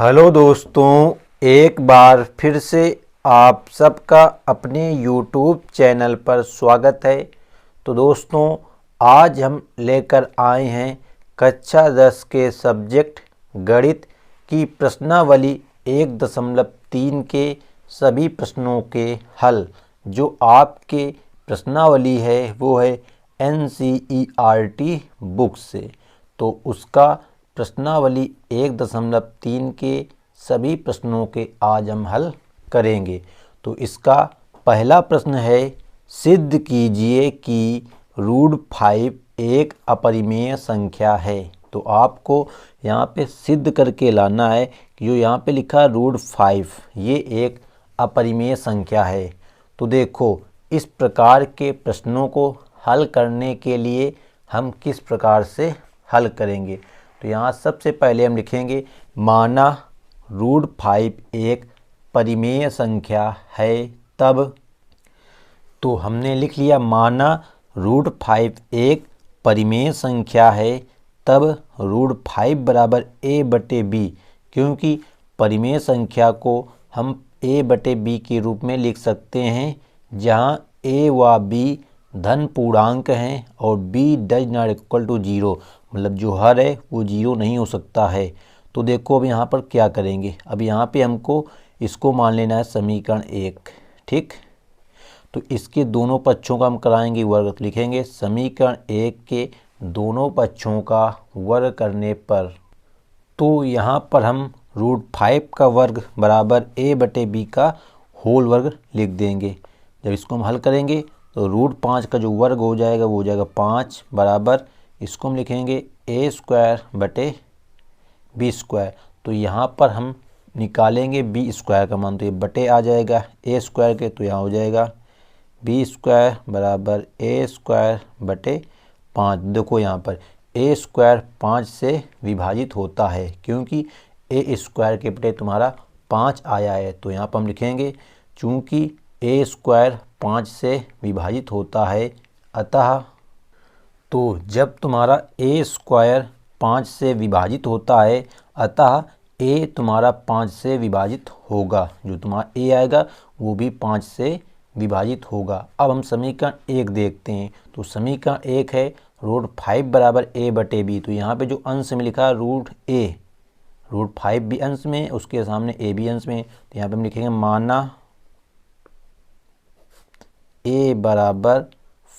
Hello दोस्तों, एक बार फिर से आप सबका अपने YouTube चैनल पर स्वागत है। तो दोस्तों, आज हम लेकर आए हैं कक्षा 10 के सब्जेक्ट गणित की प्रश्नावली 1.3 के सभी प्रश्नों के हल। जो आपके प्रश्नावली है वो है NCERT बुक से, तो उसका प्रश्नावली 1.3 के सभी प्रश्नों के आज हम हल करेंगे। तो इसका पहला प्रश्न है, सिद्ध कीजिए कि √5 एक अपरिमेय संख्या है। तो आपको यहाँ पे सिद्ध करके लाना है कि जो यहाँ पे लिखा √5 ये एक अपरिमेय संख्या है। तो देखो, इस प्रकार के प्रश्नों को हल करने के लिए हम किस प्रकार से हल करेंगे। तो यहाँ सबसे पहले हम लिखेंगे, माना √5 एक परिमेय संख्या है तब। तो हमने लिख लिया, माना √5 एक परिमेय संख्या है तब √5 बराबर a/b, क्योंकि परिमेय संख्या को हम a/b के रूप में लिख सकते हैं, जहाँ a व b धन पूर्णांक हैं और b does not equal to 0, मतलब जो हर है वो 0 नहीं हो सकता है। तो देखो अब यहाँ पर क्या करेंगे। अब यहाँ पे हमको इसको मान लेना है समीकरण 1, ठीक। तो इसके दोनों पक्षों का हम कराएंगे वर्ग। लिखेंगे समीकरण 1 के दोनों पक्षों का वर्ग करने पर, तो यहाँ पर हम √5 का वर्ग बराबर a/b का होल वर्ग लिख देंगे। जब इसको हम हल करेंगे तो √5 का जो वर्ग हो जाएगा वो हो जाएगा 5 बराबर, इसको हम लिखेंगे a²/b²। तो यहाँ पर हम निकालेंगे b² का मान, तो ये बटे आ जाएगा a² के, तो यहाँ हो जाएगा b² बराबर a²/5। देखो यहाँ पर a² 5 से विभाजित होता है, क्योंकि a² के बटे तुम्हारा 5 आया है। तो यहाँ पर हम लिखेंगे, चूँकि a² 5 से विभाजित होता है, अतः तो जब तुम्हारा a² 5 से विभाजित होता है, अतः a तुम्हारा 5 से विभाजित होगा। जो तुम्हारा a आएगा वो भी 5 से विभाजित होगा। अब हम समीकरण 1 देखते हैं। तो समीकरण 1 है √5 बराबर a/b। तो यहाँ पे जो अंश में लिखा √5 भी अंश में, उसके सामने a भी अंश में। तो यहाँ पे हम लिखेंगे, माना a बराबर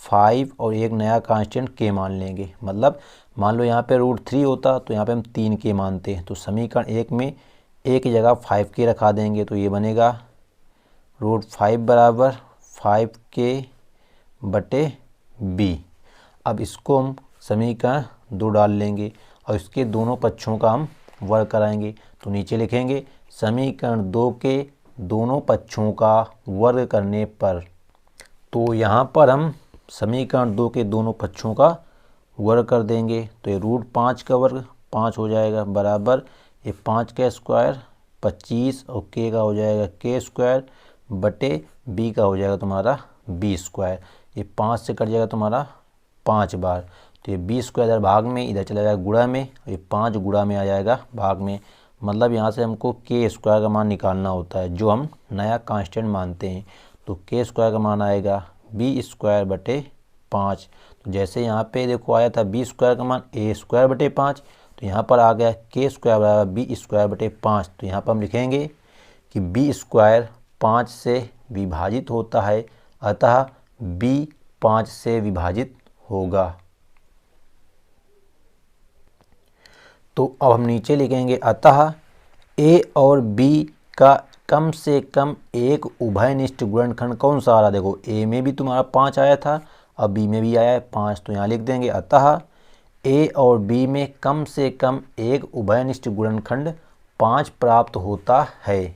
5 और एक नया कांस्टेंट k मान लेंगे। मतलब मान लो यहाँ पे √3 होता तो यहाँ पे हम 3 k मानते हैं। तो समीकरण 1 में a की जगह 5k रखा देंगे, तो ये बनेगा √5 बराबर 5k/b। अब इसको हम समीकरण 2 डाल लेंगे और इसके दोनों पक्षों का हम वर्ग कराएंगे। तो नीचे लिखेंगे, समीकरण 2 के दोनों पक्षों का वर्ग करने पर। तो यहाँ पर हम समीकरण 2 के दोनों पक्षों का वर्ग कर देंगे। तो ये √5 का वर्ग 5 हो जाएगा बराबर, ये 5 का स्क्वायर 25 और k का हो जाएगा k²/b का हो जाएगा तुम्हारा b²। ये 5 से कट जाएगा तुम्हारा 5 बार, तो ये b² इधर भाग में, इधर चला जाएगा गुणा में, ये 5 गुणा में आ जाएगा भाग में। मतलब यहाँ से हमको k² का मान निकालना होता है, जो हम नया कांस्टेंट मानते हैं। तो k² का मान आएगा b²/5। तो जैसे यहाँ पे देखो आया था b² का मान a²/5, तो यहाँ पर आ गया k² बराबर b²/5। तो यहाँ पर हम लिखेंगे कि b² 5 से विभाजित होता है, अतः b 5 से विभाजित होगा। तो अब हम नीचे लिखेंगे, अतः a और b का कम से कम एक उभयनिष्ठ गुणनखंड कौन सा आ रहा। देखो a में भी तुम्हारा 5 आया था, अब b में भी आया है 5। तो यहाँ लिख देंगे, अतः a और b में कम से कम एक उभयनिष्ठ गुणनखंड 5 प्राप्त होता है।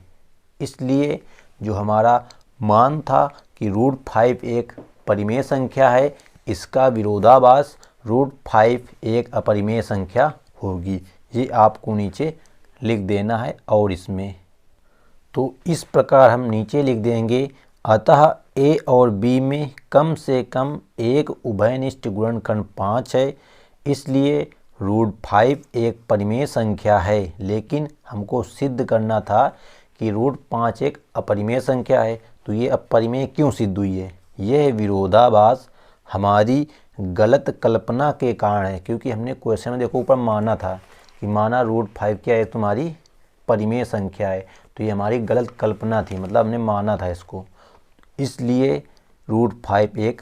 इसलिए जो हमारा मान था कि √5 एक परिमेय संख्या है, इसका विरोधाभास √5 एक अपरिमेय संख्या होगी। ये आपको नीचे लिख देना है। और इसमें तो इस प्रकार हम नीचे लिख देंगे, अतः a और b में कम से कम एक उभयनिष्ठ गुणनखंड 5 है, इसलिए √5 एक परिमेय संख्या है, लेकिन हमको सिद्ध करना था कि √5 एक अपरिमेय संख्या है। तो ये अपरिमेय क्यों सिद्ध हुई है? यह विरोधाभास हमारी गलत कल्पना के कारण है, क्योंकि हमने क्वेश्चन में देखो ऊपर माना था कि माना √5 क्या है, तुम्हारी परिमेय संख्या है। तो ये हमारी गलत कल्पना थी, मतलब हमने माना था इसको, इसलिए √5 एक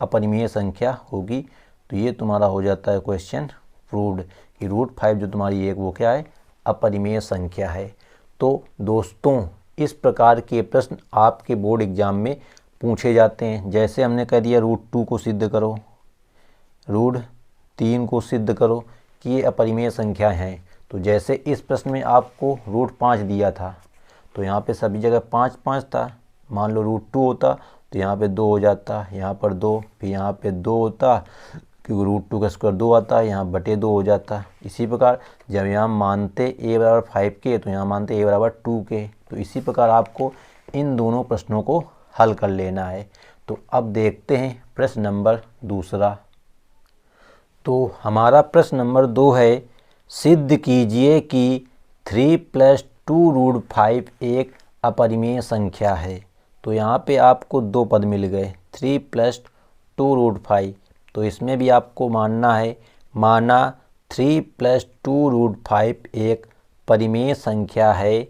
अपरिमेय संख्या होगी। तो ये तुम्हारा हो जाता है क्वेश्चन प्रूव्ड कि √5 जो तुम्हारी एक वो क्या है, अपरिमेय संख्या है। तो दोस्तों इस प्रकार के प्रश्न आपके बोर्ड एग्जाम में पूछे जाते हैं। जैसे हमने कह दिया √2 को सिद्ध करो, √3 को सिद्ध करो कि ये अपरिमेय संख्या हैं। तो जैसे इस प्रश्न में आपको √5 दिया था, तो यहाँ पे सभी जगह 5 5 था। मान लो √2 होता तो यहाँ पे 2 हो जाता, यहाँ पर 2, फिर यहाँ पे 2 होता, क्योंकि √2 का स्क्वायर 2 आता है, यहाँ बटे 2 हो जाता। इसी प्रकार जब यहाँ मानते a बराबर 5 के, तो यहाँ मानते a बराबर 2 के। तो इसी प्रकार आपको इन दोनों प्रश्नों को हल कर लेना है। तो अब देखते हैं प्रश्न नंबर दूसरा। तो हमारा प्रश्न नंबर 2 है, सिद्ध कीजिए कि 3 + 2√5 एक अपरिमेय संख्या है। तो यहाँ पे आपको दो पद मिल गए, 3 + 2√5। तो इसमें भी आपको मानना है, माना 3 + 2√5 एक परिमेय संख्या है,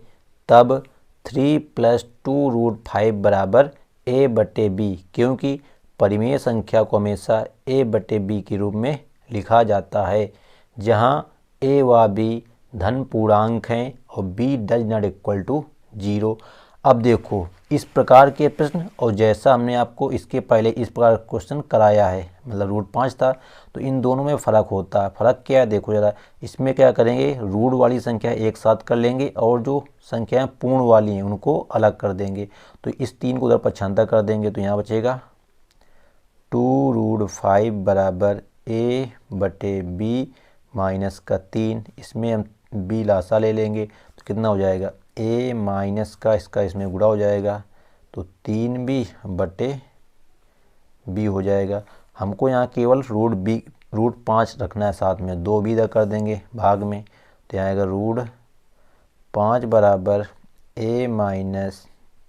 तब 3 + 2√5 बराबर a/b, क्योंकि परिमेय संख्या को हमेशा a/b के रूप में लिखा जाता है, जहाँ a व b धन पूर्णांक हैं और b does not equal to 0। अब देखो इस प्रकार के प्रश्न, और जैसा हमने आपको इसके पहले इस प्रकार क्वेश्चन कराया है, मतलब √5 था, तो इन दोनों में फ़र्क होता है। फ़र्क क्या है देखो ज़रा, इसमें क्या करेंगे, रूट वाली संख्या एक साथ कर लेंगे और जो संख्याएं पूर्ण वाली हैं उनको अलग कर देंगे। तो इस 3 को उधर पक्षांतर कर देंगे, तो यहाँ बचेगा 2√5 बराबर a/b माइनस का 3। इसमें हम b लासा ले लेंगे तो कितना हो जाएगा, a माइनस का इसका इसमें गुणा हो जाएगा, तो 3b/b हो जाएगा। हमको यहाँ केवल √5 रखना है, साथ में 2b इधर कर देंगे भाग में, तो यहाँ आएगा √5 बराबर a माइनस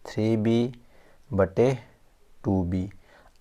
3b/2b।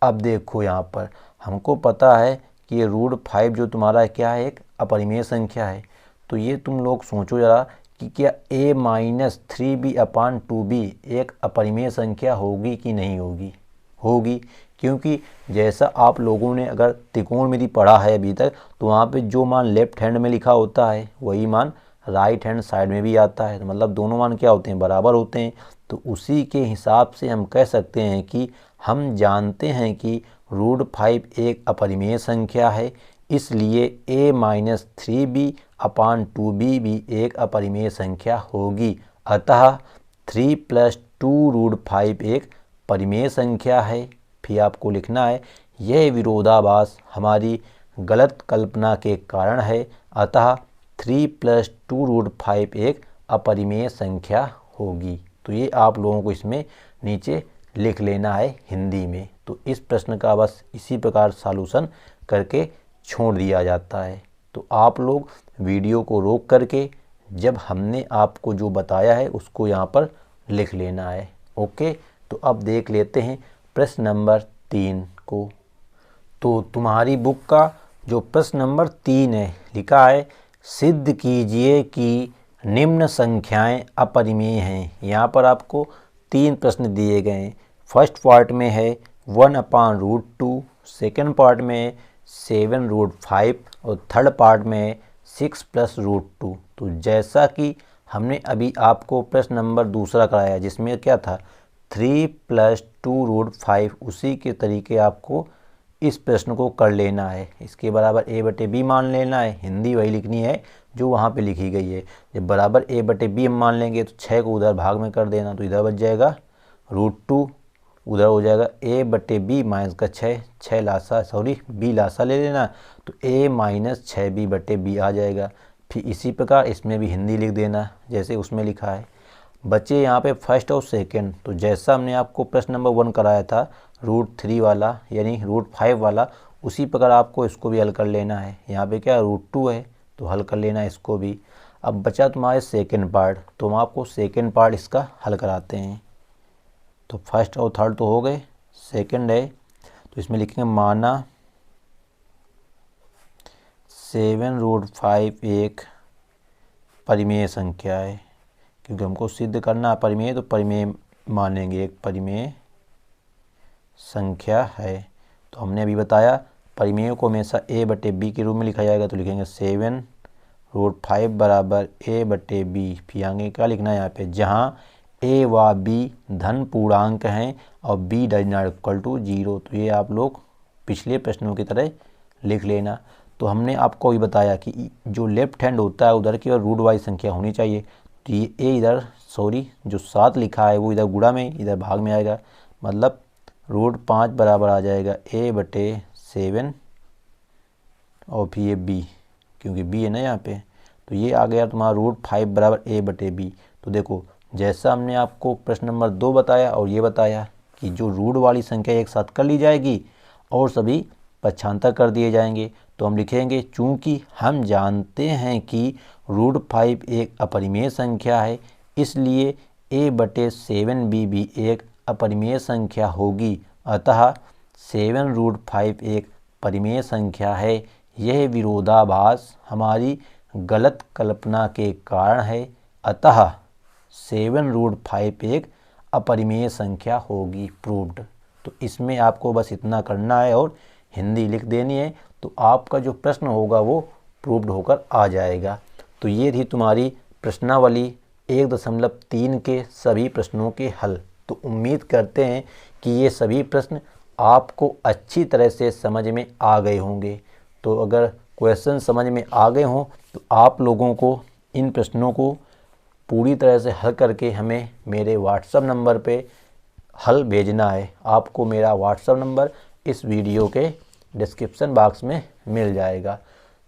अब देखो यहाँ पर हमको पता है कि ये √5 जो तुम्हारा क्या है, एक अपरिमेय संख्या है। तो ये तुम लोग सोचो ज़रा कि क्या a माइनस 3b/2b एक अपरिमेय संख्या होगी कि नहीं होगी? होगी, क्योंकि जैसा आप लोगों ने अगर त्रिकोणमिति पढ़ा है अभी तक, तो वहाँ पे जो मान लेफ्ट हैंड में लिखा होता है वही मान राइट हैंड साइड में भी आता है। तो मतलब दोनों मान क्या होते हैं, बराबर होते हैं। तो उसी के हिसाब से हम कह सकते हैं कि हम जानते हैं कि √5 एक अपरिमेय संख्या है, इसलिए a माइनस 3b/2b भी एक अपरिमेय संख्या होगी। अतः 3 + 2√5 एक परिमेय संख्या है। फिर आपको लिखना है, यह विरोधाभास हमारी गलत कल्पना के कारण है, अतः 3 + 2√5 एक अपरिमेय संख्या होगी। तो ये आप लोगों को इसमें नीचे लिख लेना है हिंदी में। तो इस प्रश्न का बस इसी प्रकार सॉल्यूशन करके छोड़ दिया जाता है। तो आप लोग वीडियो को रोक करके जब हमने आपको जो बताया है उसको यहाँ पर लिख लेना है। ओके, तो अब देख लेते हैं प्रश्न नंबर 3 को। तो तुम्हारी बुक का जो प्रश्न नंबर 3 है, लिखा है सिद्ध कीजिए कि निम्न संख्याएं अपरिमेय हैं। यहाँ पर आपको 3 प्रश्न दिए गए हैं। फर्स्ट पार्ट में है 1/√2, सेकेंड पार्ट में है 7√5 और थर्ड पार्ट में है 6 + √2। तो जैसा कि हमने अभी आपको प्रश्न नंबर दूसरा कराया जिसमें क्या था 3 + 2√5, उसी के तरीके आपको इस प्रश्न को कर लेना है। इसके बराबर a/b मान लेना है, हिंदी वही लिखनी है जो वहाँ पे लिखी गई है। जब बराबर a/b हम मान लेंगे तो 6 को उधर भाग में कर देना, तो इधर बच जाएगा √2, उधर हो जाएगा a/b माइनस का 6 लासा b लासा ले लेना, तो a माइनस 6b/b आ जाएगा। फिर इसी प्रकार इसमें भी हिंदी लिख देना जैसे उसमें लिखा है। बचे यहाँ पे फर्स्ट और सेकंड। तो जैसा हमने आपको प्रश्न नंबर 1 कराया था √3 वाला यानी √5 वाला, उसी प्रकार आपको इसको भी हल कर लेना है। यहाँ पे क्या √2 है तो हल कर लेना है इसको भी। अब बचा तुम्हारे सेकंड पार्ट, तो हम आपको सेकंड पार्ट इसका हल कराते हैं। तो फर्स्ट और थर्ड तो हो गए, सेकंड है तो इसमें लिखेंगे माना 7√5 एक परिमेय संख्या है, क्योंकि हमको सिद्ध करना है परिमेय, तो परिमेय मानेंगे, एक परिमेय संख्या है। तो हमने अभी बताया परिमेय को हमेशा a/b के रूप में लिखा जाएगा, तो लिखेंगे 7√5 बराबर a/b। फिर आगे क्या लिखना है यहाँ पे, जहाँ a व b धन पूर्णांक हैं और b does not equal to 0। तो ये आप लोग पिछले प्रश्नों की तरह लिख लेना। तो हमने आपको भी बताया कि जो लेफ्ट हैंड होता है उधर की और रूट वाली संख्या होनी चाहिए। तो ये a इधर जो 7 लिखा है वो इधर गुणा में, इधर भाग में आएगा, मतलब √5 बराबर आ जाएगा a/7 और फिर ये b, क्योंकि b है ना यहाँ पे, तो ये आ गया तुम्हारा √5 बराबर a/b। तो देखो जैसा हमने आपको प्रश्न नंबर 2 बताया और ये बताया कि जो रूट वाली संख्या एक साथ कर ली जाएगी और सभी पक्षांतर कर दिए जाएंगे। तो हम लिखेंगे चूंकि हम जानते हैं कि √5 एक अपरिमेय संख्या है, इसलिए a/7b भी एक अपरिमेय संख्या होगी। अतः 7√5 एक परिमेय संख्या है। यह विरोधाभास हमारी गलत कल्पना के कारण है। अतः 7√5 एक अपरिमेय संख्या होगी, प्रूव्ड। तो इसमें आपको बस इतना करना है और हिंदी लिख देनी है, तो आपका जो प्रश्न होगा वो प्रूव्ड होकर आ जाएगा। तो ये थी तुम्हारी प्रश्नावली 1.3 के सभी प्रश्नों के हल। तो उम्मीद करते हैं कि ये सभी प्रश्न आपको अच्छी तरह से समझ में आ गए होंगे। तो अगर क्वेश्चन समझ में आ गए हों तो आप लोगों को इन प्रश्नों को पूरी तरह से हल करके हमें मेरे व्हाट्सएप नंबर पे हल भेजना है। आपको मेरा व्हाट्सएप नंबर इस वीडियो के डिस्क्रिप्शन बॉक्स में मिल जाएगा।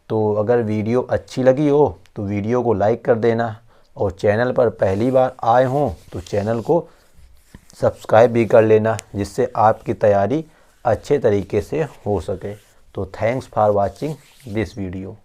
तो अगर वीडियो अच्छी लगी हो तो वीडियो को लाइक कर देना, और चैनल पर पहली बार आए हों तो चैनल को सब्सक्राइब भी कर लेना, जिससे आपकी तैयारी अच्छे तरीके से हो सके। तो thanks for watching this video.